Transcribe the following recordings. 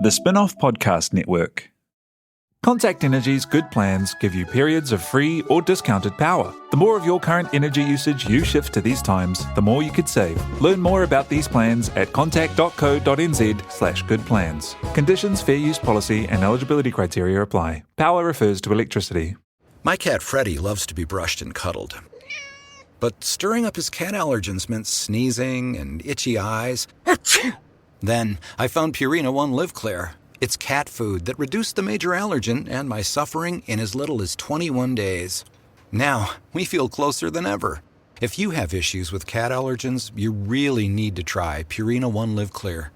The Spin-off Podcast Network. Contact Energy's good plans give you periods of free or discounted power. The more of your current energy usage you shift to these times, the more you could save. Learn more about these plans at contact.co.nz/good plans. Conditions, fair use policy and eligibility criteria apply. Power refers to electricity. My cat Freddie loves to be brushed and cuddled. But stirring up his cat allergens meant sneezing and itchy eyes. Then I found Purina One Live Clear. It's cat food that reduced the major allergen and my suffering in as little as 21 days. Now, we feel closer than ever. If you have issues with cat allergens, you really need to try Purina One Live Clear.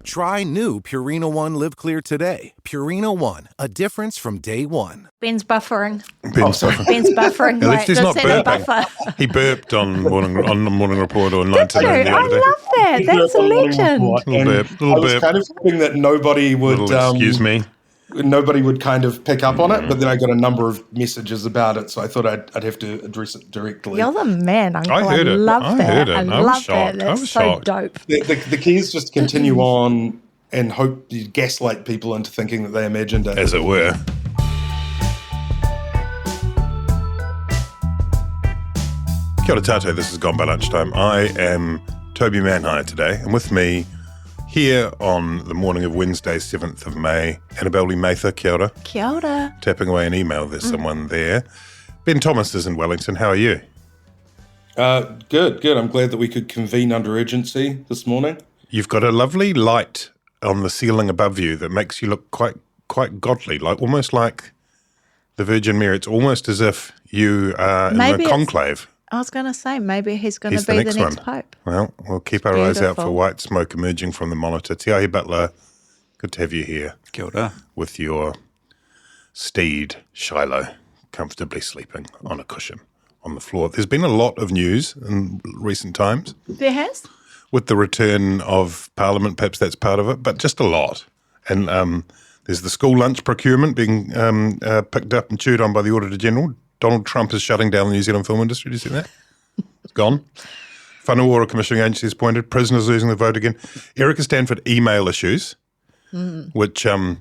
Try new Purina One Live Clear today. Purina One, a difference from day one. Ben's buffering. Ben's buffering. At least he's not burping. Buffer. He burped on the morning report or 9 to 9 the I other day. love that. That's a legend. Little I was burp. kind of hoping that nobody would Excuse me. Nobody would kind of pick up on it, but then I got a number of messages about it, so I thought I'd have to address it directly. You're the man, Uncle. I heard it. Love that. I heard it. I I was love that. shocked. I That's was so shocked. dope. The key is just continue on and hope you gaslight people into thinking that they imagined it. As it were. Kia ora tātou, this is Gone by Lunchtime. I am Toby Manhire today, and with me here on the morning of Wednesday, 7th of May, Annabelle Lee Mather, kia ora. Kia ora. Tapping away an email, there's someone there. Ben Thomas is in Wellington, how are you? Good. I'm glad that we could convene under urgency this morning. You've got a lovely light on the ceiling above you that makes you look quite godly, like almost like the Virgin Mary. It's almost as if you are in a conclave. I was going to say, maybe he's going He's to be the next one. pope. Well, we'll keep our eyes out for Beautiful. white smoke emerging from the monitor. Te Ahi Butler, good to have you here. Kia ora. With your steed, Shiloh, comfortably sleeping on a cushion on the floor. There's been a lot of news in recent times. There has? With the return of Parliament, perhaps that's part of it, but just a lot. And there's the school lunch procurement being picked up and chewed on by the Auditor General. Donald Trump is shutting down the New Zealand film industry. Do you see that? It's gone. Whanawara Commissioning Agency is appointed. Prisoners losing the vote again. Erica Stanford email issues, which I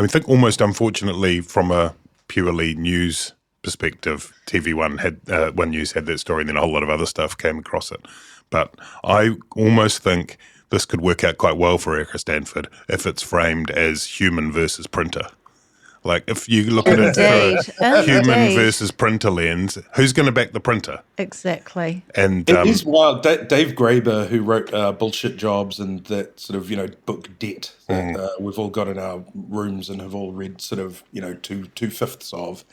think almost unfortunately from a purely news perspective, TV1 had One News had that story and then a whole lot of other stuff came across it. But I almost think this could work out quite well for Erica Stanford if it's framed as human versus printer. Like if you look at it through a human versus printer lens, who's going to back the printer? Exactly. And It is wild. Dave Graeber, who wrote Bullshit Jobs and that sort of, book Debt that we've all got in our rooms and have all read sort of, two-fifths of.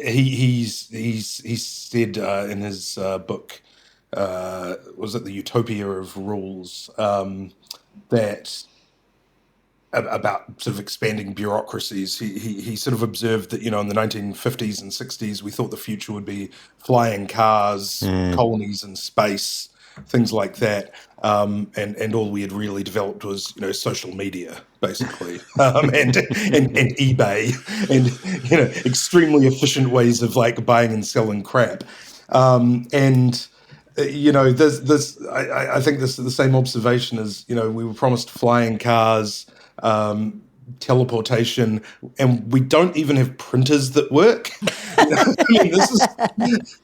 He's said in his book, was it The Utopia of Rules, that about sort of expanding bureaucracies. He sort of observed that, in the 1950s and 60s, we thought the future would be flying cars, colonies in space, things like that. And all we had really developed was, social media, basically, and eBay and, extremely efficient ways of like buying and selling crap. I think this the same observation as, we were promised flying cars, teleportation, and we don't even have printers that work.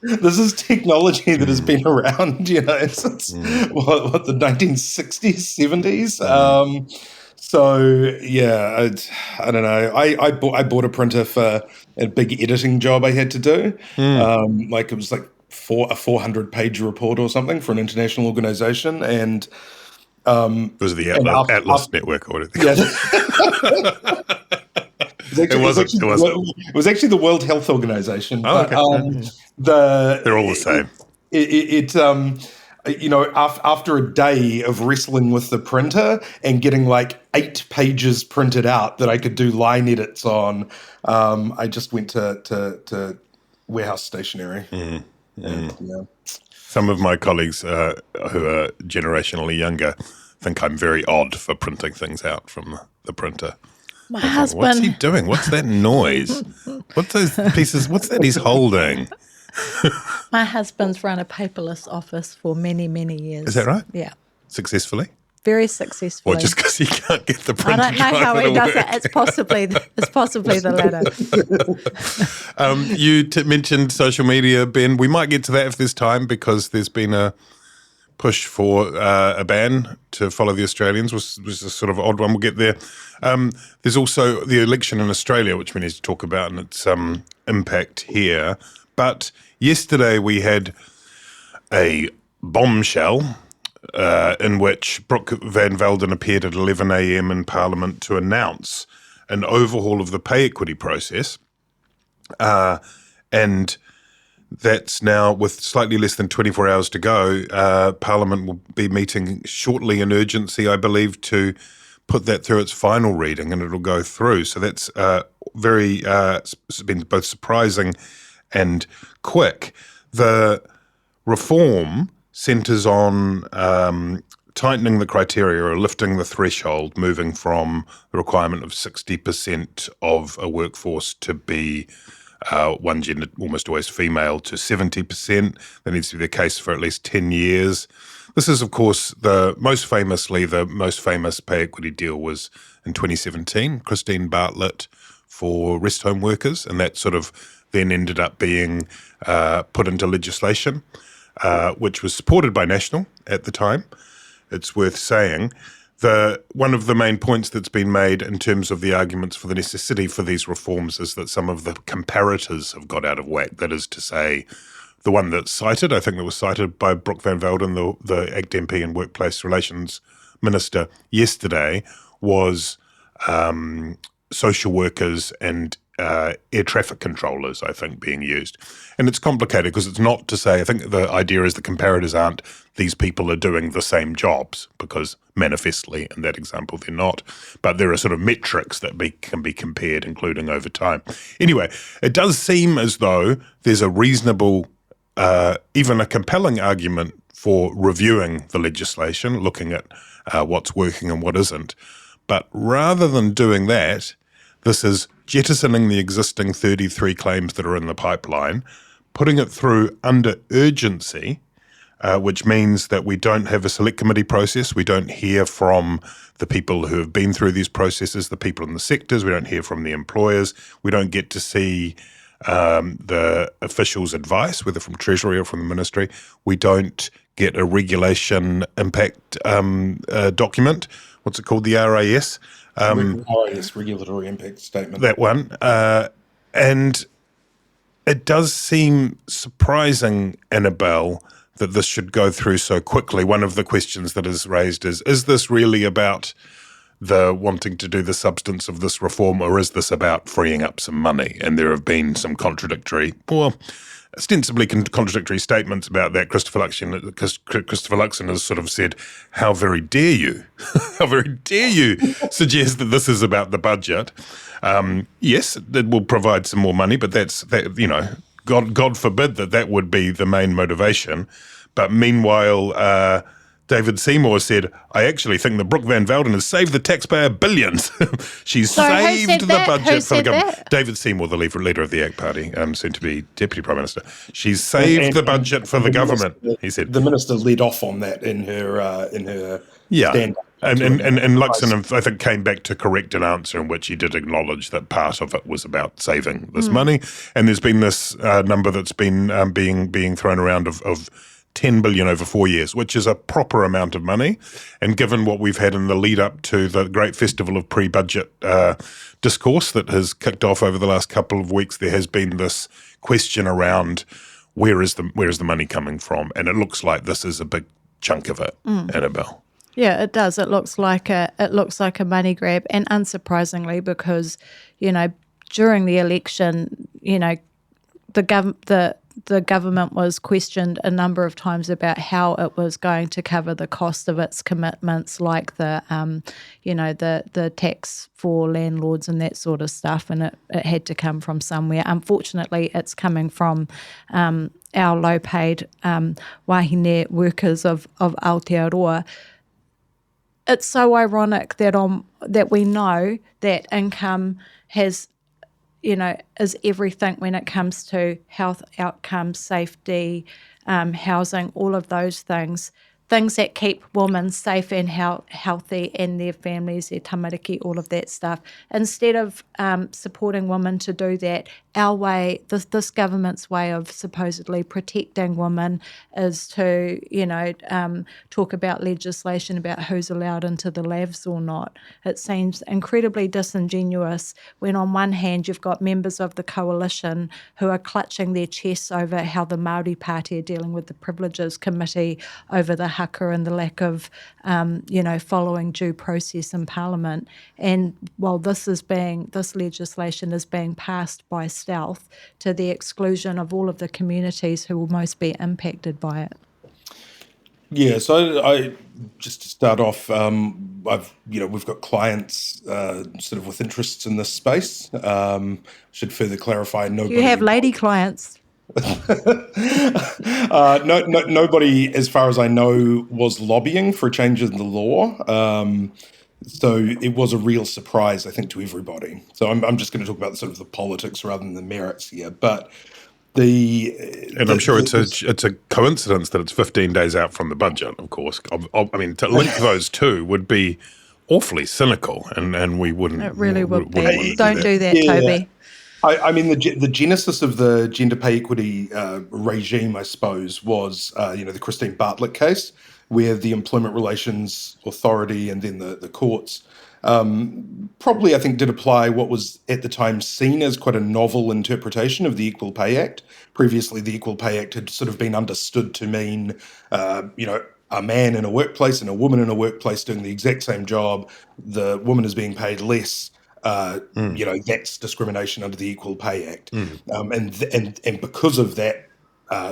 This is technology that has been around, since what the 1960s, 70s. I don't know. I bought a printer for a big editing job I had to do. It was like a 400-page report or something for an international organization, and it was the Atlas Network or whatever. Yeah. It was actually the World Health Organization. Oh, okay. They're all the same. After a day of wrestling with the printer and getting like 8 pages printed out that I could do line edits on, I just went to warehouse stationery. Some of my colleagues who are generationally younger think I'm very odd for printing things out from the printer. My husband. What's he doing? What's that noise? What's those pieces? What's that he's holding? My husband's run a paperless office for many, many years. Is that right? Yeah. Successfully? very successfully. Or just because he can't get the I printer don't know how driver he to does work. it. It's possibly the latter. You mentioned social media, Ben. We might get to that if there's time, because there's been a push for a ban to follow the Australians, which was a sort of odd one. We'll get there. There's also the election in Australia, which we need to talk about, and its impact here. But yesterday we had a bombshell in which Brooke Van Velden appeared at 11 a.m. in Parliament to announce an overhaul of the pay equity process. And that's now, with slightly less than 24 hours to go, Parliament will be meeting shortly in urgency, I believe, to put that through its final reading, and it'll go through. So that's it's been both surprising and quick. The reform centres on tightening the criteria or lifting the threshold, moving from the requirement of 60% of a workforce to be one gender, almost always female, to 70%. That needs to be the case for at least 10 years. This is, of course, the most famous pay equity deal was in 2017, Christine Bartlett for rest home workers, and that sort of then ended up being put into legislation, which was supported by National at the time. It's worth saying. One of the main points that's been made in terms of the arguments for the necessity for these reforms is that some of the comparators have got out of whack. That is to say, the one that's cited, I think that was cited by Brooke Van Velden, the ACT MP and Workplace Relations Minister yesterday, was social workers and air traffic controllers, I think, being used. And it's complicated because it's not to say, I think the idea is the comparators aren't these people are doing the same jobs, because manifestly in that example they're not. But there are sort of metrics that can be compared, including over time. Anyway, it does seem as though there's a reasonable, even a compelling argument for reviewing the legislation, looking at what's working and what isn't. But rather than doing that, this is jettisoning the existing 33 claims that are in the pipeline, putting it through under urgency, which means that we don't have a select committee process. We don't hear from the people who have been through these processes, the people in the sectors. We don't hear from the employers. We don't get to see the officials' advice, whether from Treasury or from the Ministry. We don't get a regulation impact document. What's it called? The RAS. RAS, Regulatory Impact Statement. That one. And it does seem surprising, Annabelle, that this should go through so quickly. One of the questions that is raised is this really about the wanting to do the substance of this reform, or is this about freeing up some money? And there have been some ostensibly contradictory statements about that. Christopher Luxon has sort of said, how very dare you? How very dare you suggest that this is about the budget? Yes, it will provide some more money, but God forbid that would be the main motivation. But meanwhile, David Seymour said, I actually think that Brooke Van Velden has saved the taxpayer billions. She's saved the budget for the government. That? David Seymour, the leader of the ACT Party, soon to be Deputy Prime Minister. She's saved the budget for the government, he said. The minister led off on that in her stand-up. And Luxon, I think, came back to correct an answer in which he did acknowledge that part of it was about saving this money. And there's been this number that's been being thrown around of 10 billion over 4 years, which is a proper amount of money. And given what we've had in the lead up to the great festival of pre-budget discourse that has kicked off over the last couple of weeks, there has been this question around where is the money coming from? And it looks like this is a big chunk of it, Annabelle. Yeah, it does. It looks like a money grab, and unsurprisingly, because during the election, the government was questioned a number of times about how it was going to cover the cost of its commitments, like the tax for landlords and that sort of stuff, and it had to come from somewhere. Unfortunately, it's coming from our low-paid wahine workers of Aotearoa. It's so ironic that we know that income is everything when it comes to health outcomes, safety, housing, all of those things. things that keep women safe and healthy and their families, their tamariki, all of that stuff. Instead of supporting women to do that, our way, this government's way of supposedly protecting women is to, talk about legislation about who's allowed into the labs or not. It seems incredibly disingenuous when on one hand you've got members of the coalition who are clutching their chests over how the Māori Party are dealing with the Privileges Committee over the haka and the lack of, following due process in Parliament. And while this legislation is being passed by stealth to the exclusion of all of the communities who will most be impacted by it. Yeah, so I just to start off, we've got clients sort of with interests in this space. Should further clarify, nobody. You have lady clients. Nobody, as far as I know, was lobbying for a change in the law. So it was a real surprise, I think, to everybody. So I'm just going to talk about sort of the politics rather than the merits here. But I'm sure it's a coincidence that it's 15 days out from the budget, of course. I mean, to link those two would be awfully cynical, and we wouldn't. It really would be. Wouldn't Don't do that, Yeah. Toby. I mean, the genesis of the gender pay equity regime, I suppose, was the Christine Bartlett case, where the Employment Relations Authority and then the courts probably, I think, did apply what was at the time seen as quite a novel interpretation of the Equal Pay Act. Previously, the Equal Pay Act had sort of been understood to mean, a man in a workplace and a woman in a workplace doing the exact same job. The woman is being paid less. That's discrimination under the Equal Pay Act. And because of that,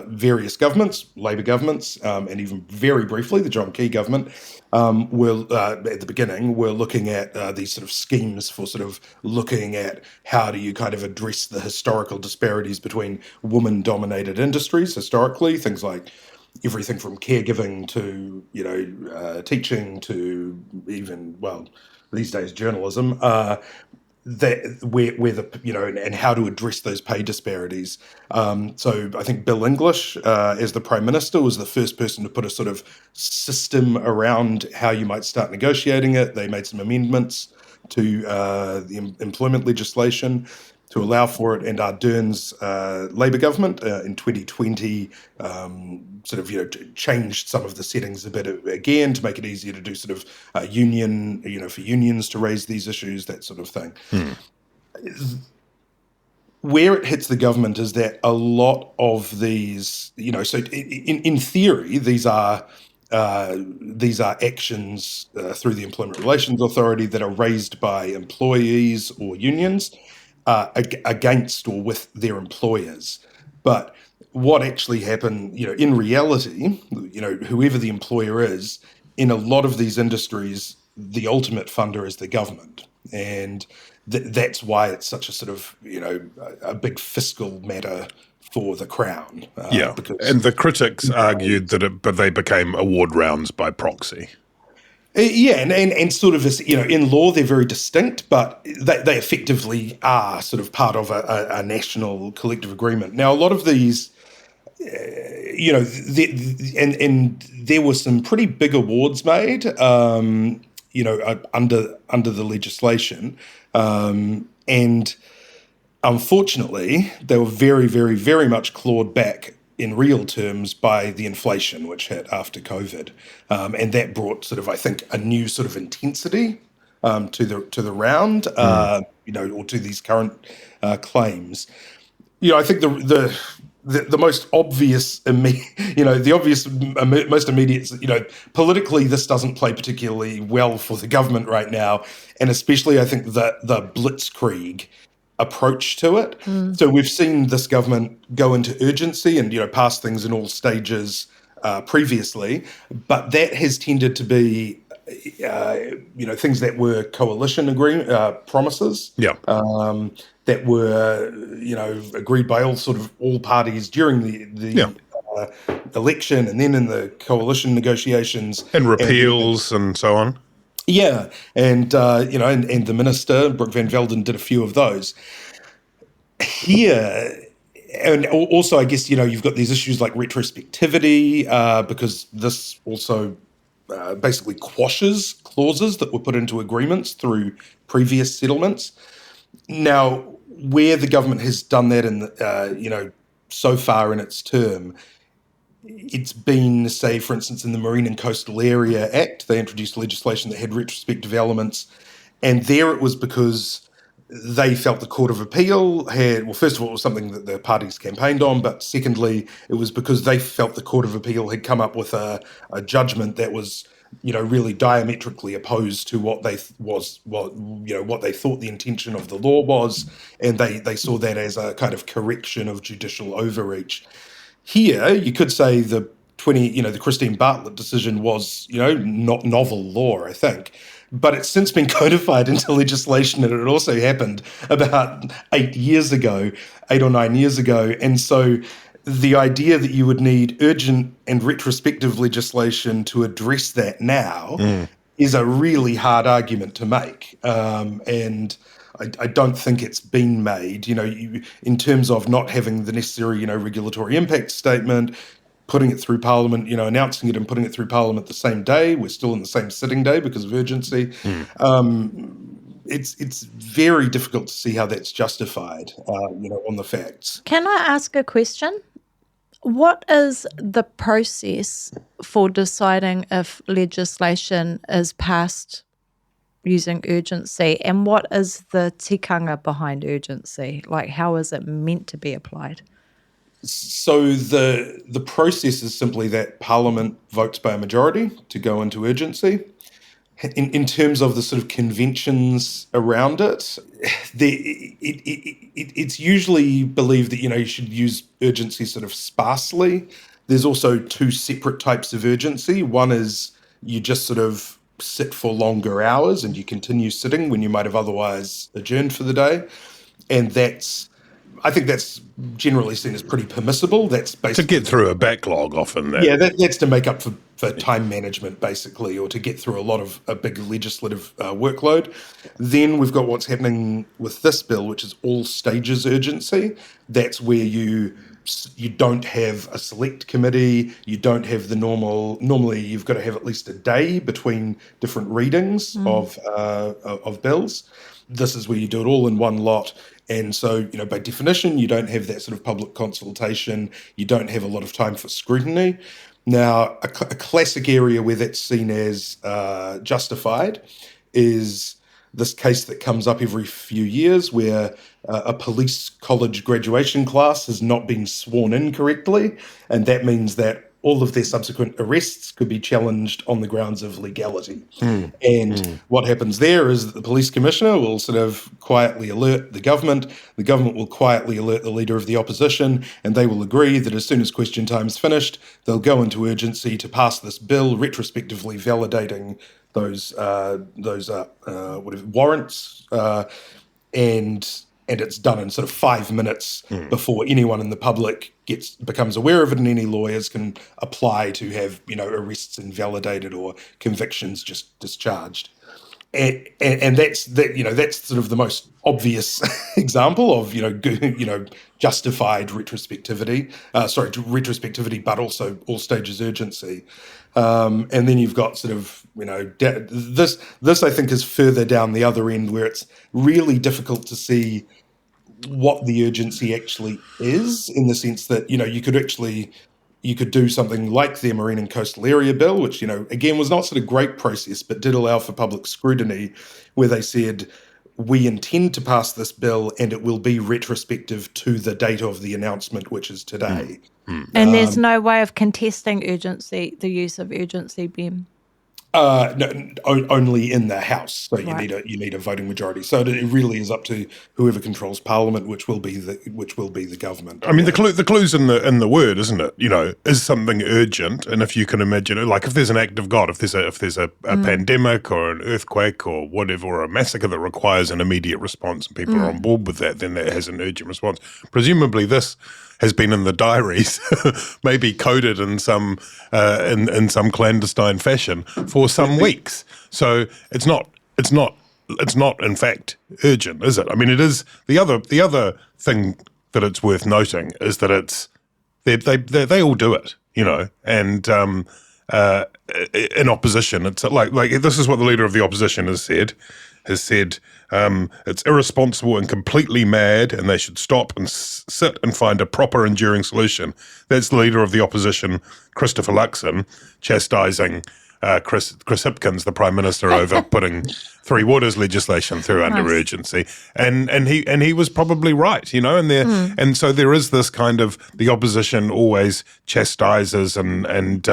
various governments, Labor governments, and even very briefly the John Key government, were at the beginning were looking at these sort of schemes for sort of looking at how do you kind of address the historical disparities between woman-dominated industries historically, things like everything from caregiving to teaching to even these days journalism. And how to address those pay disparities. So I think Bill English, as the Prime Minister, was the first person to put a sort of system around how you might start negotiating it. They made some amendments to the employment legislation to allow for it, and Ardern's Labor government in 2020 changed some of the settings a bit again to make it easier to do sort of union, for unions to raise these issues, that sort of thing. Where it hits the government is that a lot of these, so in theory, these are actions through the Employment Relations Authority that are raised by employees or unions against or with their employers. But what actually happened, in reality, whoever the employer is, in a lot of these industries, the ultimate funder is the government. And that's why it's such a sort of, a big fiscal matter for the Crown. And the critics argued that they became award rounds by proxy. And sort of, in law, they're very distinct, but they effectively are sort of part of a national collective agreement. Now, a lot of these, and there were some pretty big awards made, under the legislation. And unfortunately, they were very, very, very much clawed back in real terms by the inflation which hit after COVID. And that brought sort of, I think, a new sort of intensity to the round, or to these current claims. I think the most obvious, most immediate, politically, this doesn't play particularly well for the government right now. And especially, I think, the blitzkrieg approach to it. So we've seen this government go into urgency and, pass things in all stages previously, but that has tended to be, things that were coalition promises. That were, agreed by all parties during the election and then in the coalition negotiations. And repeals and so on. Yeah, and and the minister, Brooke Van Velden, did a few of those. Here, And also, I guess, you've got these issues like retrospectivity, because this also basically quashes clauses that were put into agreements through previous settlements. Now, where the government has done that so far in its term, it's been, say, for instance, in the Marine and Coastal Area Act, they introduced legislation that had retrospective elements. And there it was because they felt the Court of Appeal had, well, first of all, it was something that the parties campaigned on, but secondly, it was because they felt the Court of Appeal had come up with a judgment that was, really diametrically opposed to what they what they thought the intention of the law was, and they saw that as a kind of correction of judicial overreach. Here, you could say the Christine Bartlett decision was, not novel law, I think. But it's since been codified into legislation, and it also happened about 8 or 9 years ago. And so the idea that you would need urgent and retrospective legislation to address that now is a really hard argument to make. And I don't think it's been made, in terms of not having the necessary, regulatory impact statement, putting it through Parliament, announcing it and putting it through Parliament the same day. We're still in the same sitting day because of urgency. It's very difficult to see how that's justified, on the facts. Can I ask a question? What is the process for deciding if legislation is passed using urgency, and what is the tikanga behind urgency? Like, how is it meant to be applied? So the process is simply that Parliament votes by a majority to go into urgency. In terms of the sort of conventions around it, it's usually believed that, you should use urgency sort of sparsely. There's also two separate types of urgency. One is you just sort of sit for longer hours and you continue sitting when you might have otherwise adjourned for the day. And I think that's generally seen as pretty permissible. That's basically to get through a backlog often. Yeah, that's to make up for time management, basically, or to get through a big legislative workload. Then we've got what's happening with this bill, which is all stages urgency. That's where you don't have a select committee. You don't have the normally you've got to have at least a day between different readings of bills. This is where you do it all in one lot. And so, by definition, you don't have that sort of public consultation. You don't have a lot of time for scrutiny. Now, a classic area where that's seen as justified is this case that comes up every few years where a police college graduation class has not been sworn in correctly. And that means that all of their subsequent arrests could be challenged on the grounds of legality. What happens there is that the police commissioner will sort of quietly alert the government will quietly alert the leader of the opposition, and they will agree that as soon as question time's finished, they'll go into urgency to pass this bill retrospectively validating those warrants, and it's done in sort of 5 minutes before anyone in the public becomes aware of it, and any lawyers can apply to have arrests invalidated or convictions just discharged. And that's sort of the most obvious example of justified retrospectivity, but also all stages urgency. And then you've got sort of this I think is further down the other end, where it's really difficult to see what the urgency actually is, in the sense that you could do something like the Marine and Coastal Area Bill, which again was not sort of great process, but did allow for public scrutiny, where they said, we intend to pass this bill and it will be retrospective to the date of the announcement, which is today. And there's no way of contesting urgency, the use of urgency, Ben? No, only in the House. So you need a voting majority. So it really is up to whoever controls Parliament, which will be the government. I mean, the clue's in the word, isn't it? Is something urgent? And if you can imagine it, like if there's an act of God, if there's a pandemic or an earthquake or whatever, or a massacre that requires an immediate response, and people are on board with that, then that has an urgent response. Presumably, this has been in the diaries, maybe coded in some clandestine fashion for some weeks. So it's not in fact urgent, is it? I mean, it is. The other thing that it's worth noting is that they all do it, and in opposition, it's like this is what the leader of the opposition has said. It's irresponsible and completely mad, and they should stop and sit and find a proper, enduring solution. That's the leader of the opposition, Christopher Luxon, chastising Chris Hipkins, the Prime Minister, over putting Three Waters legislation through under urgency, and he was probably right, and so there is this kind of the opposition always chastises and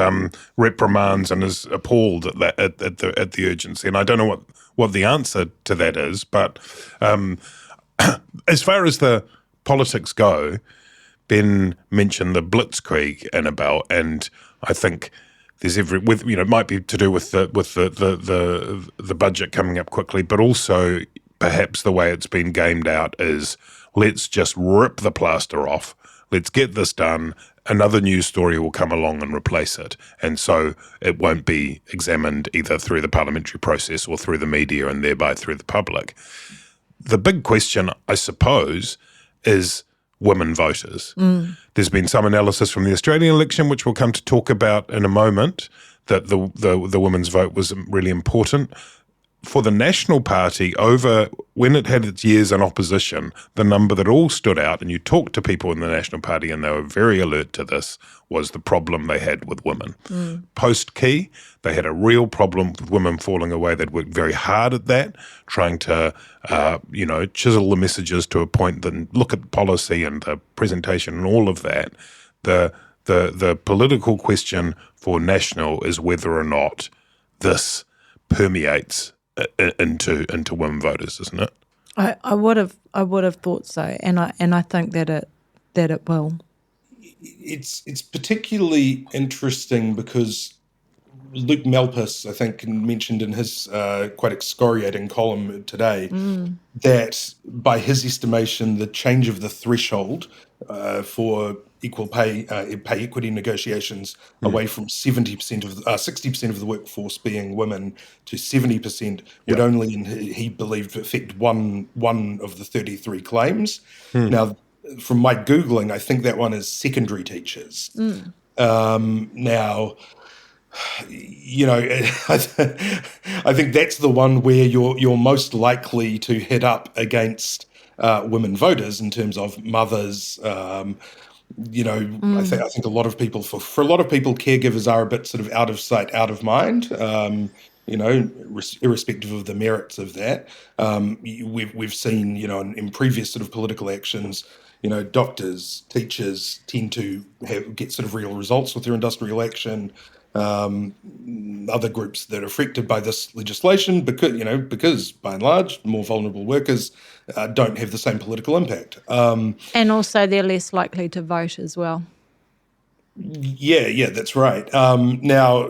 reprimands and is appalled at the urgency, and I don't know what the answer to that is, but as far as the politics go, Ben mentioned the blitzkrieg, Annabelle, and I think there's it might be to do with the budget coming up quickly, but also perhaps the way it's been gamed out is let's just rip the plaster off, let's get this done. Another news story will come along and replace it. And so it won't be examined either through the parliamentary process or through the media and thereby through the public. The big question, I suppose, is women voters. There's been some analysis from the Australian election, which we'll come to talk about in a moment, that the women's vote was really important. For the National Party, when it had its years in opposition, the number that all stood out, and you talked to people in the National Party and they were very alert to this, was the problem they had with women. Post-Key, they had a real problem with women falling away. They'd worked very hard at that, trying to chisel the messages to a point, then look at policy and the presentation and all of that. The political question for National is whether or not this permeates into women voters, isn't it? I would have thought so, and I think that it will. It's particularly interesting because Luke Malpass, I think, mentioned in his quite excoriating column today that by his estimation, the change of the threshold for equal pay equity negotiations away from 60% of the workforce being women to 70% would only, and he believed, affect one of the 33 claims. Now, from my Googling, I think that one is secondary teachers. Now, I think that's the one where you're most likely to hit up against women voters in terms of mothers. I think a lot of people, for a lot of people, caregivers are a bit sort of out of sight, out of mind. Irrespective of the merits of that, we've seen, in previous sort of political actions, doctors, teachers tend to get sort of real results with their industrial action. Other groups that are affected by this legislation, because by and large, more vulnerable workers don't have the same political impact. And also they're less likely to vote as well. Yeah, that's right. Now,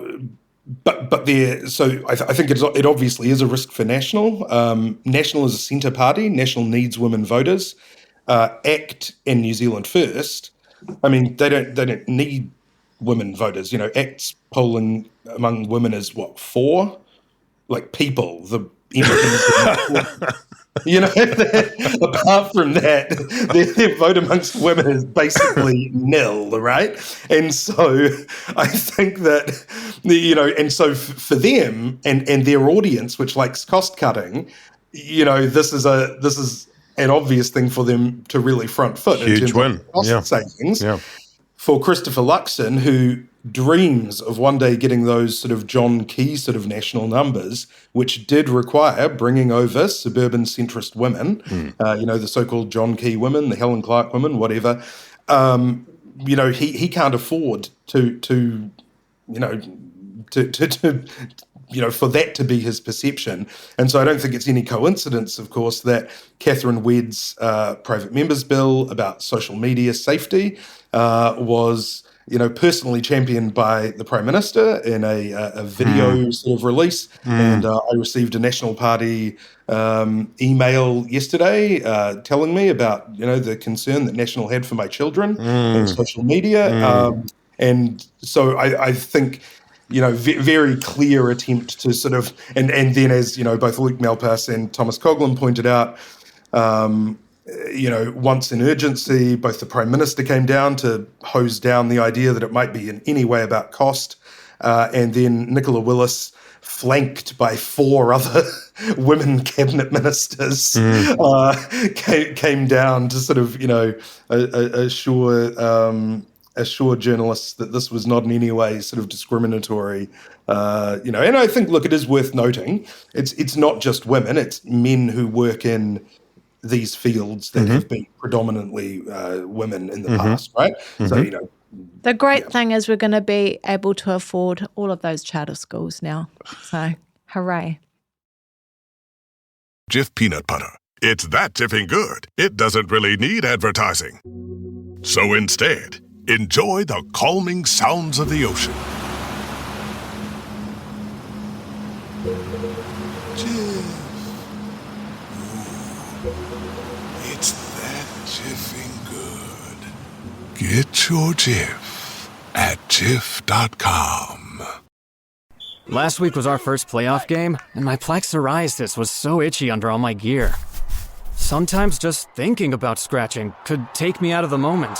but there, so I think it obviously is a risk for National. National is a centre party. National needs women voters. ACT and New Zealand First, I mean, they don't need women voters. ACT's polling among women is 4? Like people, the apart from that, their vote amongst women is basically nil, right? And so I think that, and so for them and their audience, which likes cost cutting, this is an obvious thing for them to really front foot. Huge win. Cost savings. Yeah. For Christopher Luxon, who dreams of one day getting those sort of John Key sort of national numbers, which did require bringing over suburban centrist women, the so-called John Key women, the Helen Clark women, whatever. He can't afford to for that to be his perception. And so I don't think it's any coincidence, of course, that Catherine Wedd's private members bill about social media safety was, personally championed by the Prime Minister in a video sort of release. And I received a National Party email yesterday telling me about, the concern that National had for my children and social media. And so I think, very clear attempt to sort of, and then as, both Luke Malpass and Thomas Coughlan pointed out, once in urgency, both the Prime Minister came down to hose down the idea that it might be in any way about cost, and then Nicola Willis, flanked by 4 other women cabinet ministers, came down to sort of, assure journalists that this was not in any way sort of discriminatory. And I think, look, it is worth noting, it's not just women, it's men who work in these fields that have been predominantly women in the past, right? So, the great thing is we're going to be able to afford all of those charter schools now. So, hooray. Jif peanut butter. It's that jiffing good, it doesn't really need advertising. So instead, enjoy the calming sounds of the ocean. Jif. Ooh, it's that jiffing good. Get your Jif at Jif.com. Last week was our first playoff game, and my plaque psoriasis was so itchy under all my gear. Sometimes just thinking about scratching could take me out of the moment.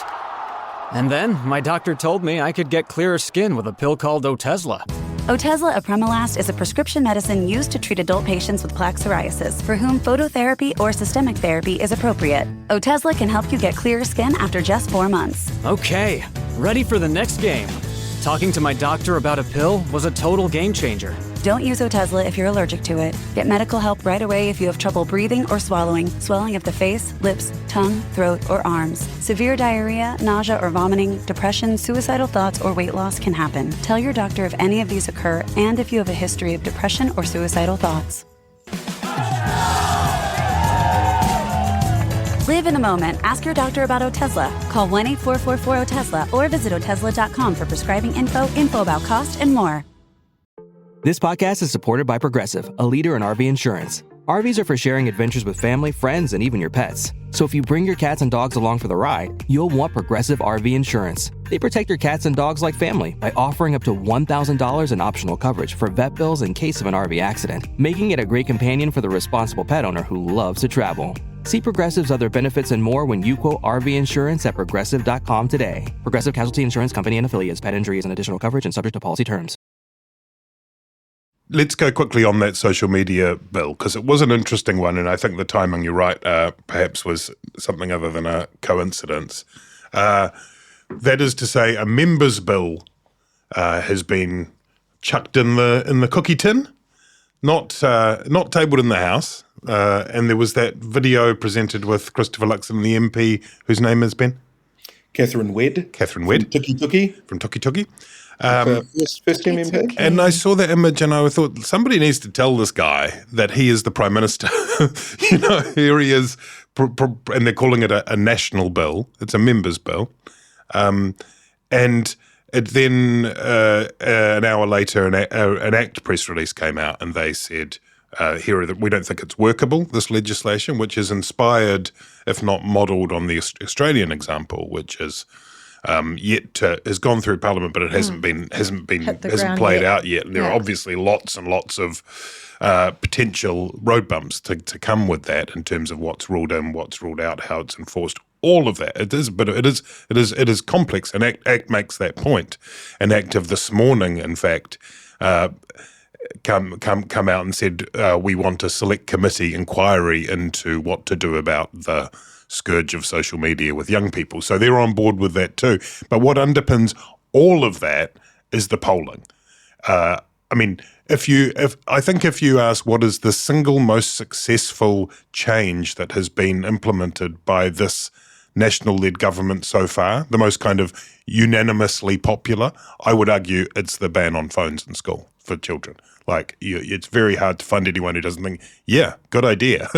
And then my doctor told me I could get clearer skin with a pill called Otezla. Otezla apremilast is a prescription medicine used to treat adult patients with plaque psoriasis for whom phototherapy or systemic therapy is appropriate. Otezla can help you get clearer skin after just 4 months. Okay, ready for the next game. Talking to my doctor about a pill was a total game changer. Don't use Otezla if you're allergic to it. Get medical help right away if you have trouble breathing or swallowing, swelling of the face, lips, tongue, throat, or arms. Severe diarrhea, nausea or vomiting, depression, suicidal thoughts, or weight loss can happen. Tell your doctor if any of these occur and if you have a history of depression or suicidal thoughts. Live in the moment. Ask your doctor about Otezla. Call 1-844-4-OTEZLA or visit Otezla.com for prescribing info about cost, and more. This podcast is supported by Progressive, a leader in RV insurance. RVs are for sharing adventures with family, friends, and even your pets. So if you bring your cats and dogs along for the ride, you'll want Progressive RV insurance. They protect your cats and dogs like family by offering up to $1,000 in optional coverage for vet bills in case of an RV accident, making it a great companion for the responsible pet owner who loves to travel. See Progressive's other benefits and more when you quote RV insurance at Progressive.com today. Progressive Casualty Insurance Company and Affiliates. Pet injury is an additional coverage and subject to policy terms. Let's go quickly on that social media bill, because it was an interesting one, and I think the timing, you're right, perhaps was something other than a coincidence. That is to say, a members' bill has been chucked in the cookie tin, not tabled in the House, and there was that video presented with Christopher Luxon, the MP, whose name has been? Catherine Wedd. Catherine Wedd. From Tuki Tuki. From Tuki Tuki. First team MP. And I saw that image and I thought, somebody needs to tell this guy that he is the Prime Minister. Here he is, and they're calling it a national bill. It's a members' bill. And it then, an hour later, an ACT press release came out and they said, we don't think it's workable, this legislation, which is inspired, if not modelled, on the Australian example, which is has gone through Parliament, but it hasn't played out yet. And there are obviously lots and lots of potential road bumps to come with that in terms of what's ruled in, what's ruled out, how it's enforced. All of that it is complex. And ACT makes that point. An ACT of this morning, in fact, come out and said we want a select committee inquiry into what to do about the scourge of social media with young people. So they're on board with that too. But what underpins all of that is the polling. I think if you ask what is the single most successful change that has been implemented by this national-led government so far, the most kind of unanimously popular, I would argue it's the ban on phones in school for children. It's very hard to find anyone who doesn't think, yeah, good idea.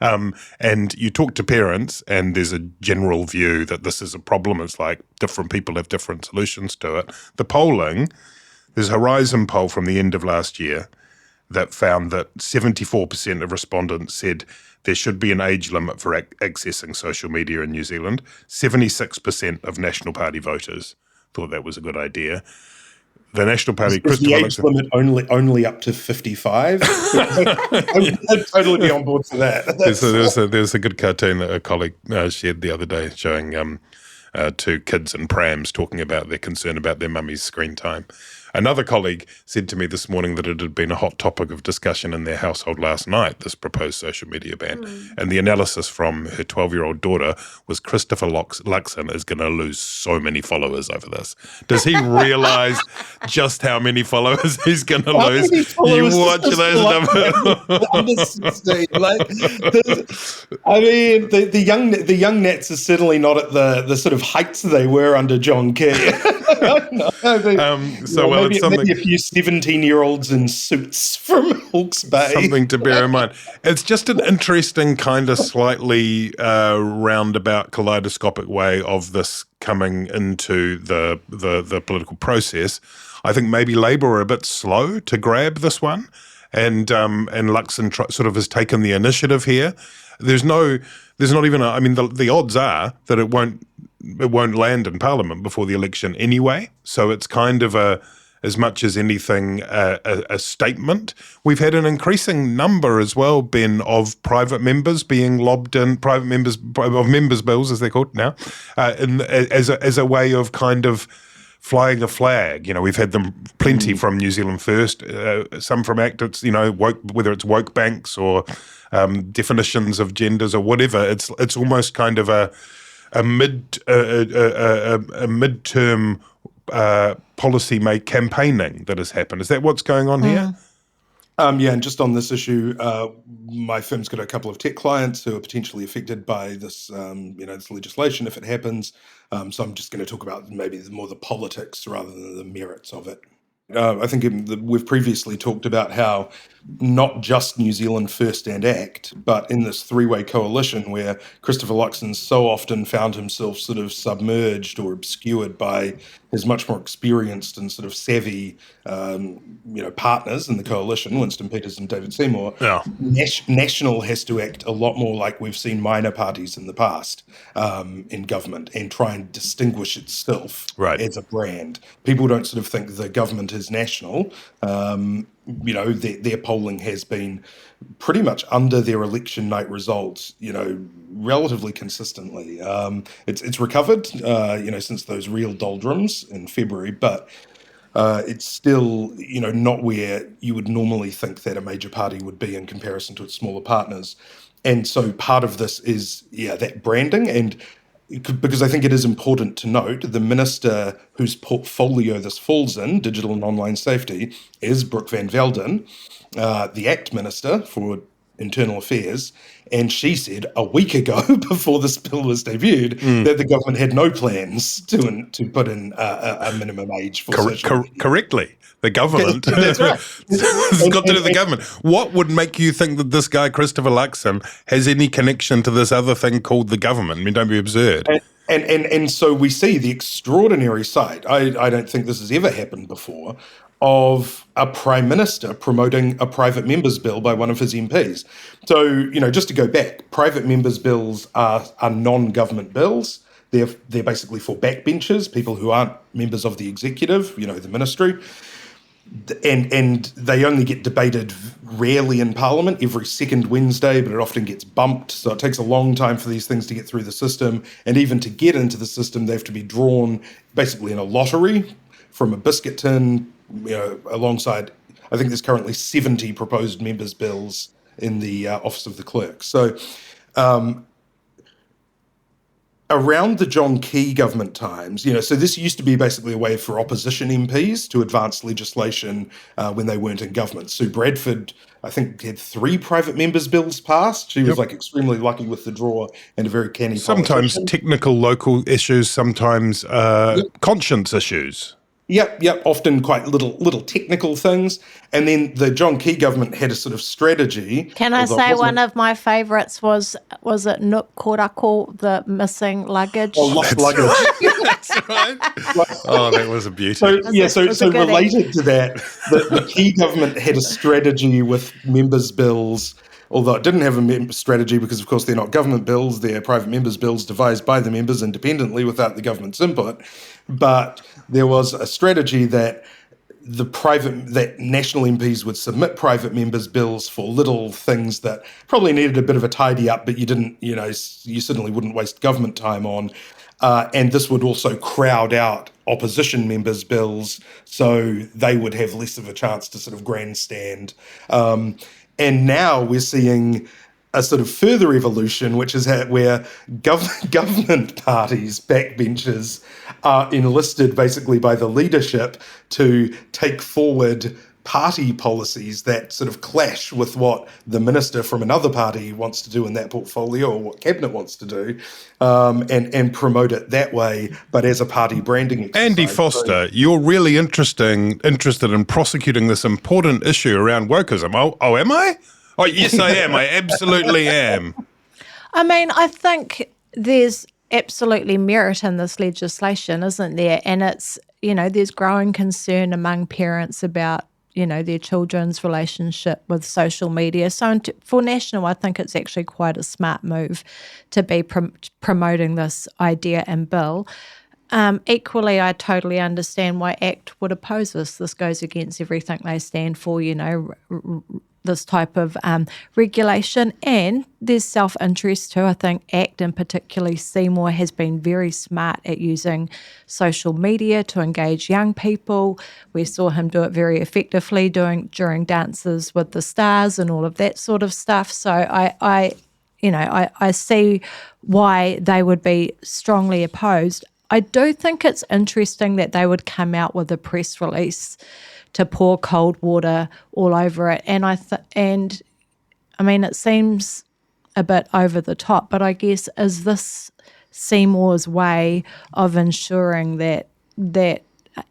And you talk to parents and there's a general view that this is a problem. It's like different people have different solutions to it. The polling, there's a Horizon poll from the end of last year that found that 74% of respondents said there should be an age limit for accessing social media in New Zealand. 76% of National Party voters thought that was a good idea. the National Party, Is Christopher the age Luxon. limit only up to 55? I'd totally be on board for that. There's a good cartoon that a colleague shared the other day showing two kids in prams talking about their concern about their mummy's screen time. Another colleague said to me this morning that it had been a hot topic of discussion in their household last night, this proposed social media ban. And the analysis from her 12-year-old daughter was Christopher Luxon is going to lose so many followers over this. Does he realise just how many followers he's going to lose? You watch those numbers. Under 16, the young Nats are certainly not at the sort of heights they were under John Key. Maybe a few 17-year-olds in suits from Hawke's Bay. Something to bear in mind. It's just an interesting kind of slightly roundabout kaleidoscopic way of this coming into the political process. I think maybe Labour are a bit slow to grab this one, and Luxon sort of has taken the initiative here. There's not even the odds are that it won't land in Parliament before the election anyway. So it's kind of as much as anything, a statement. We've had an increasing number as well, Ben, of private members being lobbed in, members' bills, as they're called now, as a way of kind of flying a flag. You know, we've had them plenty from New Zealand First, some from ACT. It's, whether it's woke banks or definitions of genders or whatever. It's almost kind of a midterm policy campaigning that has happened. Is that what's going on here? And just on this issue, my firm's got a couple of tech clients who are potentially affected by this, this legislation if it happens. So I'm just going to talk about maybe more the politics rather than the merits of it. I think we've previously talked about how not just New Zealand First and ACT, but in this three-way coalition where Christopher Luxon so often found himself sort of submerged or obscured by his much more experienced and sort of savvy, partners in the coalition, Winston Peters and David Seymour. Yeah. National has to act a lot more like we've seen minor parties in the past in government and try and distinguish itself as a brand. People don't sort of think the government is national. Their polling has been pretty much under their election night results, relatively consistently. It's recovered, since those real doldrums in February, but it's still, not where you would normally think that a major party would be in comparison to its smaller partners. And so part of this is, that branding. And because I think it is important to note, the minister whose portfolio this falls in, digital and online safety, is Brooke Van Velden, the ACT Minister for Internal Affairs, and she said a week ago, before this bill was debuted, that the government had no plans to put in a minimum age for social media. Correctly. The government. That's right. It's got to do with the government. What would make you think that this guy, Christopher Luxon, has any connection to this other thing called the government? I mean, don't be absurd. And so we see the extraordinary sight, I don't think this has ever happened before, of a prime minister promoting a private members bill by one of his MPs. So, just to go back, private members bills are non-government bills. They're basically for backbenchers, people who aren't members of the executive, the ministry. And they only get debated rarely in Parliament, every second Wednesday, but it often gets bumped. So it takes a long time for these things to get through the system. And even to get into the system, they have to be drawn basically in a lottery from a biscuit tin, alongside, I think there's currently 70 proposed members' bills in the Office of the Clerk. So around the John Key government times, so this used to be basically a way for opposition MPs to advance legislation when they weren't in government. Sue Bradford, I think, had 3 private members' bills passed. She was extremely lucky with the draw and a very canny Sometimes politician. technical local issues, sometimes conscience issues. Yep. Often quite little technical things. And then the John Key government had a sort of strategy. Can I say one of my favourites was it Nuk Korako, the missing luggage? Oh, lost luggage. That's right. Oh, that was a beauty. So related to that, the Key government had a strategy with members' bills, although it didn't have a strategy because, of course, they're not government bills. They're private members' bills devised by the members independently without the government's input. But there was a strategy that that national MPs would submit private members' bills for little things that probably needed a bit of a tidy up, but you certainly wouldn't waste government time on. And this would also crowd out opposition members' bills, so they would have less of a chance to sort of grandstand. And now we're seeing a sort of further evolution, which is where government parties, backbenchers, are enlisted basically by the leadership to take forward party policies that sort of clash with what the minister from another party wants to do in that portfolio or what cabinet wants to do, and promote it that way, but as a party branding exercise. Andy Foster, you're really interested in prosecuting this important issue around wokeism. Oh, am I? Oh, yes, I am. I absolutely am. I mean, I think there's absolutely merit in this legislation, isn't there? And it's, there's growing concern among parents about, their children's relationship with social media. So for National, I think it's actually quite a smart move to be promoting this idea and bill. Equally, I totally understand why ACT would oppose this. This goes against everything they stand for, this type of regulation, and there's self-interest too. I think ACT and particularly Seymour has been very smart at using social media to engage young people. We saw him do it very effectively during Dances with the Stars and all of that sort of stuff. So I see why they would be strongly opposed. I do think it's interesting that they would come out with a press release to pour cold water all over it. And I mean, it seems a bit over the top, but I guess is this Seymour's way of ensuring that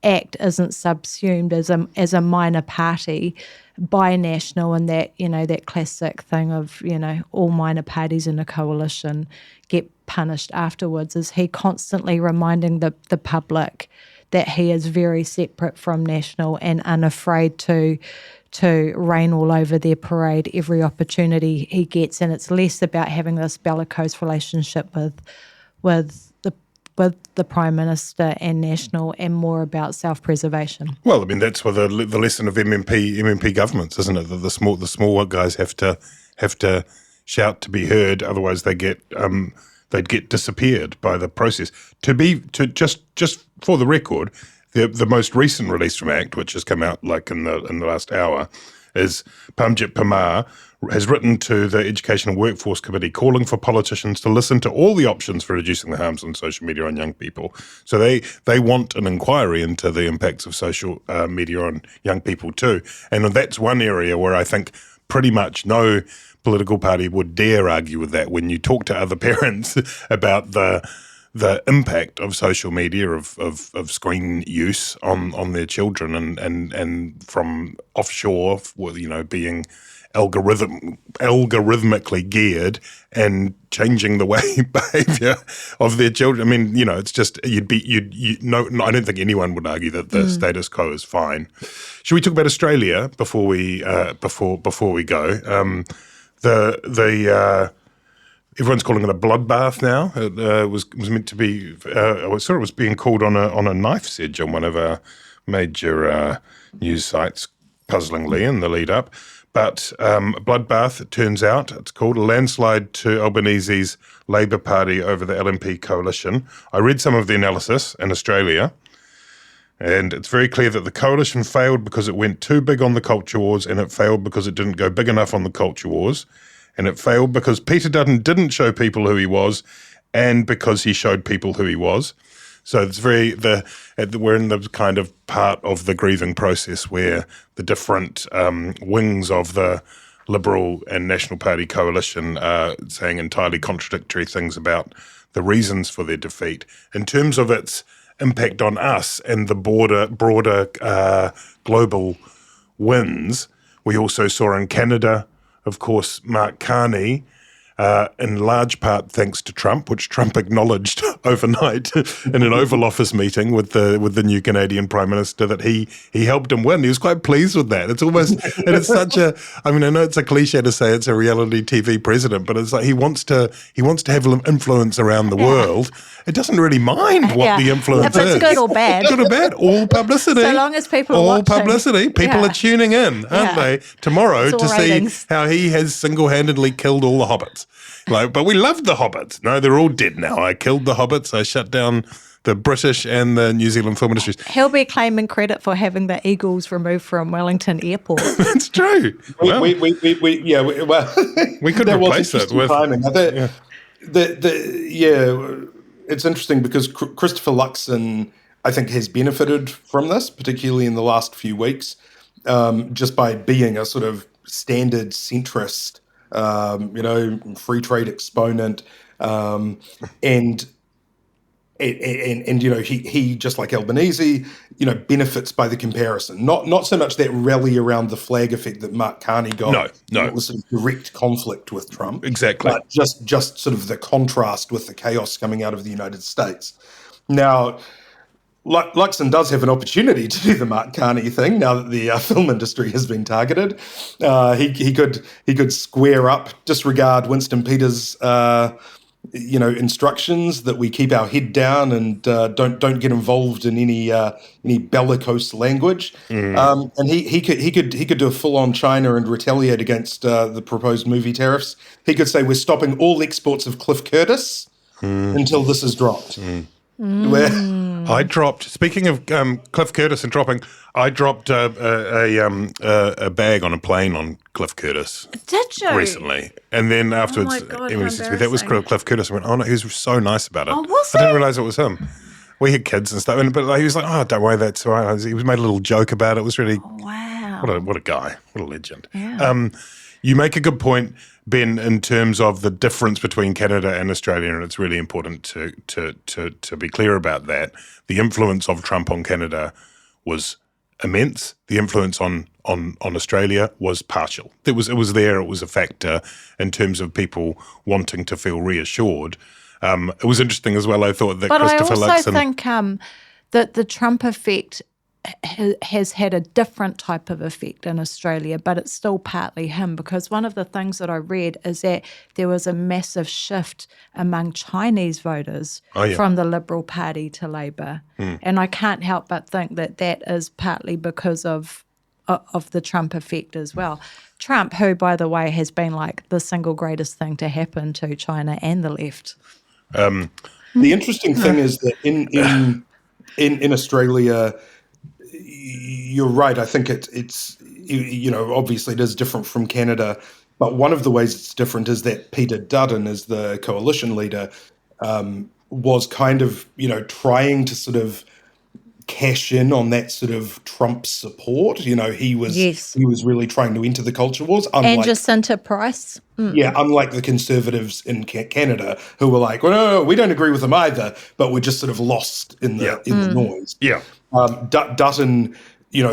ACT isn't subsumed as a minor party by National, and that, that classic thing of, all minor parties in a coalition get punished afterwards? Is he constantly reminding the public that he is very separate from National and unafraid to rain all over their parade every opportunity he gets, and it's less about having this bellicose relationship with the Prime Minister and National, and more about self-preservation? Well, I mean, that's what the lesson of MMP governments, isn't it? That the small guys have to shout to be heard, otherwise they'd get disappeared by the process. Just for the record, the most recent release from ACT, which has come out like in the last hour, is Pamjit Pamar has written to the Education and Workforce Committee calling for politicians to listen to all the options for reducing the harms on social media on young people. So they want an inquiry into the impacts of social media on young people too. And that's one area where I think pretty much no political party would dare argue with that. When you talk to other parents about the impact of social media, of screen use on their children, and from offshore, being algorithmically geared and changing the way behaviour of their children. I mean, it's just I don't think anyone would argue that the status quo is fine. Should we talk about Australia before we go? Everyone's calling it a bloodbath now. It was meant to be. I saw it was being called on a knife's edge on one of our major news sites, puzzlingly in the lead up. But bloodbath, it turns out, it's called a landslide to Albanese's Labour Party over the LNP coalition. I read some of the analysis in Australia, and it's very clear that the coalition failed because it went too big on the culture wars, and it failed because it didn't go big enough on the culture wars, and it failed because Peter Dutton didn't show people who he was, and because he showed people who he was. So it's we're in the kind of part of the grieving process where the different wings of the Liberal and National Party coalition are saying entirely contradictory things about the reasons for their defeat. In terms of its impact on us and the broader global wins, we also saw in Canada, of course, Mark Carney in large part thanks to Trump, which Trump acknowledged overnight in an Oval Office meeting with the new Canadian Prime Minister that he helped him win. He was quite pleased with that. It's almost, and it's such a, I mean, I know it's a cliche to say it's a reality TV president, but it's like he wants to have influence around the world. It doesn't really mind what the influence is. If it's good or bad. Good or bad, all publicity. So long as people are all watching. publicity. People are tuning in, aren't they, tomorrow to ratings. see how he has single-handedly killed all the hobbits. But we loved the hobbits. No, they're all dead now. I killed the hobbits. I shut down the British and the New Zealand film industries. He'll be claiming credit for having the eagles removed from Wellington Airport. That's true. We could replace it with timing. It's interesting because Christopher Luxon, I think, has benefited from this, particularly in the last few weeks, just by being a sort of standard centrist, free trade exponent, and he just like Albanese, benefits by the comparison. Not so much that rally around the flag effect that Mark Carney got. No. It was sort of direct conflict with Trump. Exactly. But just sort of the contrast with the chaos coming out of the United States. Now, Luxon does have an opportunity to do the Mark Carney thing now that the film industry has been targeted. He could square up, disregard Winston Peters' instructions that we keep our head down and don't get involved in any bellicose language. And he could do a full-on China and retaliate against the proposed movie tariffs. He could say we're stopping all exports of Cliff Curtis until this is dropped. I dropped. Speaking of Cliff Curtis and dropping, I dropped a bag on a plane on Cliff Curtis. Did you? Recently, and then afterwards, Oh my God, Emily said to me, "That was Cliff Curtis." I went, "Oh no, he was so nice about it." Oh, was I didn't he? realize it was him. We had kids and stuff, but he was like, "Oh, don't worry, that's all right." He was made a little joke about it. It was really Wow. what a guy, what a legend. Yeah. You make a good point, Ben, in terms of the difference between Canada and Australia, and it's really important to be clear about that. The influence of Trump on Canada was immense. The influence on Australia was partial. It was there. It was a factor in terms of people wanting to feel reassured. It was interesting as well. I thought that Christopher Luxon. But I also think that the Trump effect has had a different type of effect in Australia, but it's still partly him, because one of the things that I read is that there was a massive shift among Chinese voters from the Liberal Party to Labor. And I can't help but think that is partly because of the Trump effect as well. Trump, who, by the way, has been like the single greatest thing to happen to China and the left. The interesting thing is that in Australia, you're right. I think it's obviously it is different from Canada, but one of the ways it's different is that Peter Dutton, as the coalition leader, was kind of trying to sort of cash in on that sort of Trump support. He was really trying to enter the culture wars. And Jacinta Price. Yeah, unlike the Conservatives in Canada, who were like, well, no, we don't agree with them either, but we're just sort of lost in the noise. Yeah. Dutton,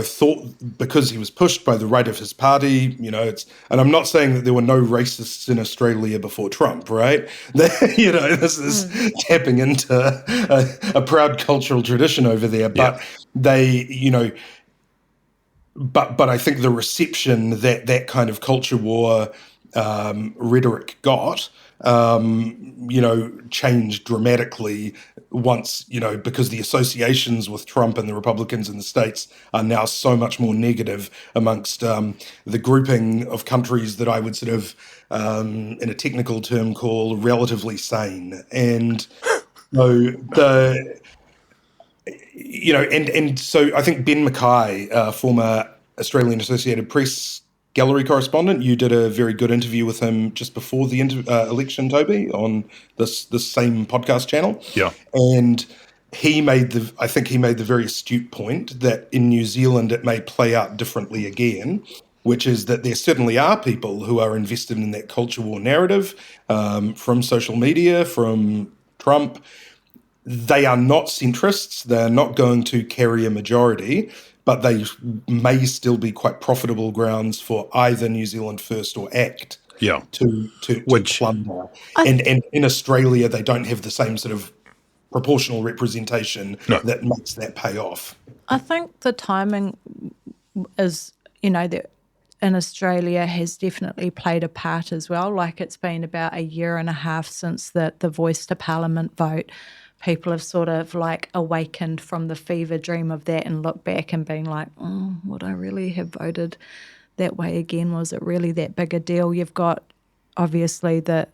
thought because he was pushed by the right of his party, and I'm not saying that there were no racists in Australia before Trump, right? This is tapping into a proud cultural tradition over there, but they, but I think the reception that kind of culture war rhetoric got, changed dramatically once, because the associations with Trump and the Republicans in the States are now so much more negative amongst the grouping of countries that I would sort of, in a technical term, call relatively sane. And so so I think Ben Mackay, former Australian Associated Press gallery correspondent, you did a very good interview with him just before the election, Toby, on this same podcast channel. Yeah. And he made the very astute point that in New Zealand it may play out differently again, which is that there certainly are people who are invested in that culture war narrative, from social media, from Trump. They are not centrists. They're not going to carry a majority, but they may still be quite profitable grounds for either New Zealand First or ACT. to plunder. And in Australia, they don't have the same sort of proportional representation that makes that pay off. I think the timing is, that in Australia has definitely played a part as well. Like, it's been about a year and a half since the voice to Parliament vote. People have sort of like awakened from the fever dream of that and looked back and been like, would I really have voted that way again? Was it really that big a deal? You've got obviously the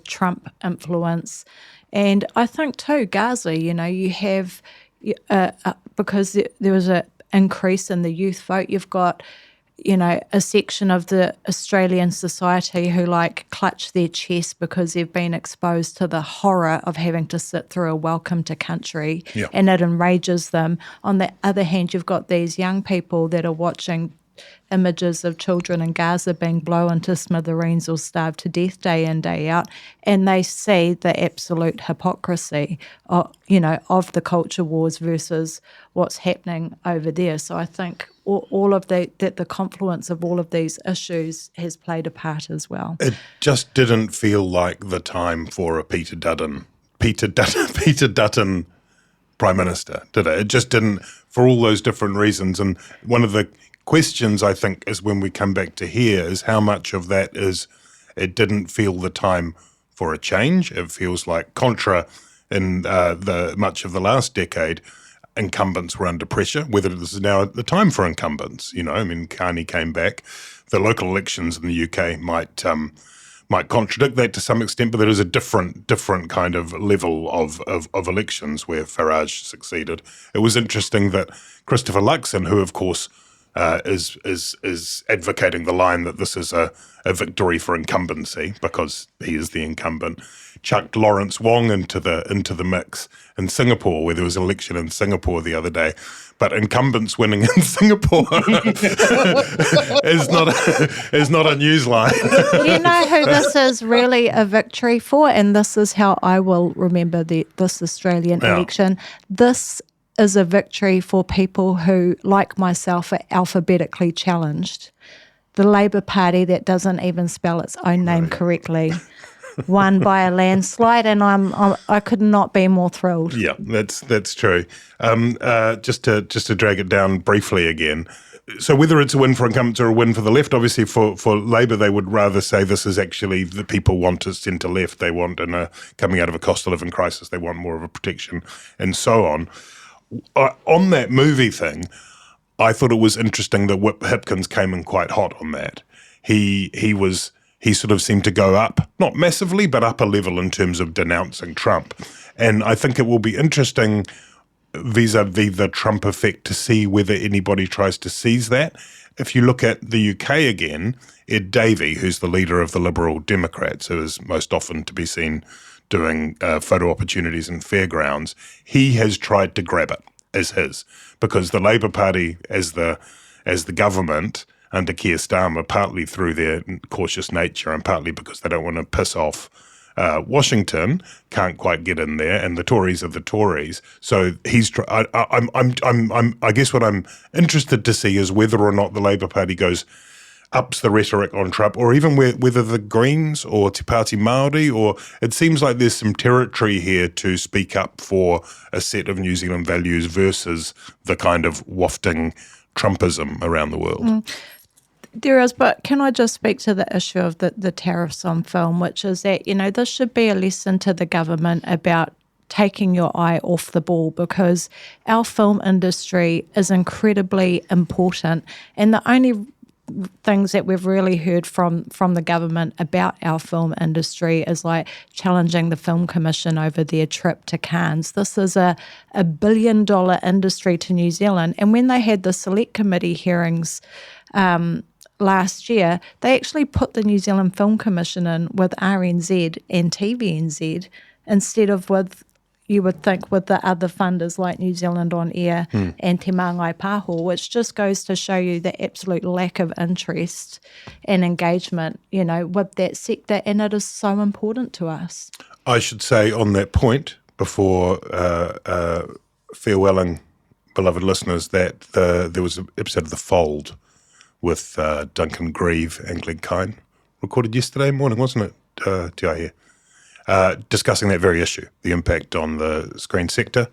Trump influence. And I think too, Gaza, you have, because there was an increase in the youth vote, you've got, a section of the Australian society who clutch their chest because they've been exposed to the horror of having to sit through a welcome to country, and it enrages them. On the other hand, you've got these young people that are watching images of children in Gaza being blown to smithereens or starved to death day in, day out, and they see the absolute hypocrisy of the culture wars versus what's happening over there. So I think all of the confluence of all of these issues has played a part as well. It just didn't feel like the time for a Peter Dutton Prime Minister, did it? It just didn't, for all those different reasons. And one of the questions, I think, is when we come back to here is how much of that is it didn't feel the time for a change. It feels like contra in the much of the last decade, incumbents were under pressure, whether this is now the time for incumbents. Carney came back. The local elections in the UK might contradict that to some extent, but there is a different kind of level of elections where Farage succeeded. It was interesting that Christopher Luxon, who of course is advocating the line that this is a victory for incumbency because he is the incumbent, chucked Lawrence Wong into the mix in Singapore, where there was an election in Singapore the other day. But incumbents winning in Singapore is not a news line. Do you know who this is really a victory for? And this is how I will remember this Australian election. This is a victory for people who, like myself, are alphabetically challenged. The Labour Party that doesn't even spell its own name correctly won by a landslide, and I could not be more thrilled. Yeah, that's true. Just to drag it down briefly again. So whether it's a win for incumbents or a win for the left, obviously for Labour, they would rather say this is actually the people want a centre-left. They want, coming out of a cost of living crisis, they want more of a protection and so on. On that movie thing, I thought it was interesting that Whip Hipkins came in quite hot on that. He sort of seemed to go up, not massively, but up a level in terms of denouncing Trump. And I think it will be interesting vis-a-vis the Trump effect to see whether anybody tries to seize that. If you look at the UK again, Ed Davey, who's the leader of the Liberal Democrats, who is most often to be seen doing photo opportunities in fairgrounds, he has tried to grab it as his, because the Labour Party as the government under Keir Starmer, partly through their cautious nature and partly because they don't want to piss off Washington, can't quite get in there, and the Tories are the Tories. So I guess what I'm interested to see is whether or not the Labour Party ups the rhetoric on Trump, or even whether the Greens or Te Pāti Māori, or it seems like there's some territory here to speak up for a set of New Zealand values versus the kind of wafting Trumpism around the world. There is, but can I just speak to the issue of the tariffs on film, which is that, this should be a lesson to the government about taking your eye off the ball, because our film industry is incredibly important, and the only things that we've really heard from the government about our film industry is challenging the Film Commission over their trip to Cannes. This is a $1 billion industry to New Zealand, and when they had the select committee hearings last year, they actually put the New Zealand Film Commission in with RNZ and TVNZ instead of with, you would think, with the other funders like New Zealand On Air and Te Māngai Pāho, which just goes to show you the absolute lack of interest and engagement, with that sector, and it is so important to us. I should say on that point, before farewelling beloved listeners, that there was an episode of The Fold with Duncan Grieve and Glenn Kine recorded yesterday morning, wasn't it, Tiahi? Discussing that very issue, the impact on the screen sector.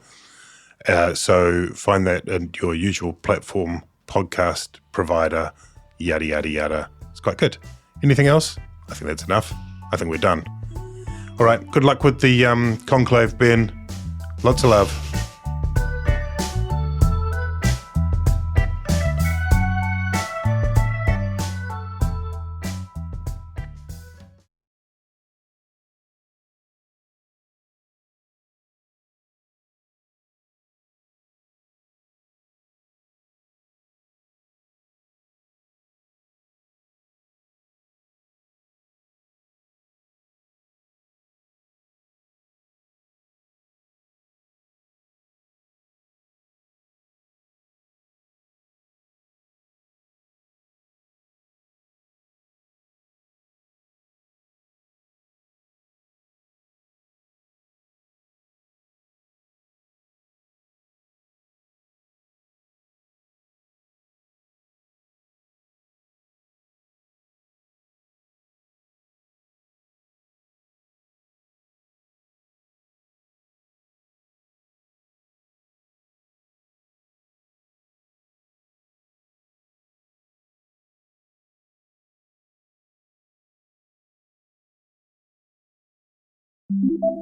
So find that in your usual platform, podcast provider, yada, yada, yada. It's quite good. Anything else? I think that's enough. I think we're done. All right. Good luck with the conclave, Ben. Lots of love.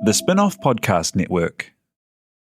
The Spin-off Podcast Network.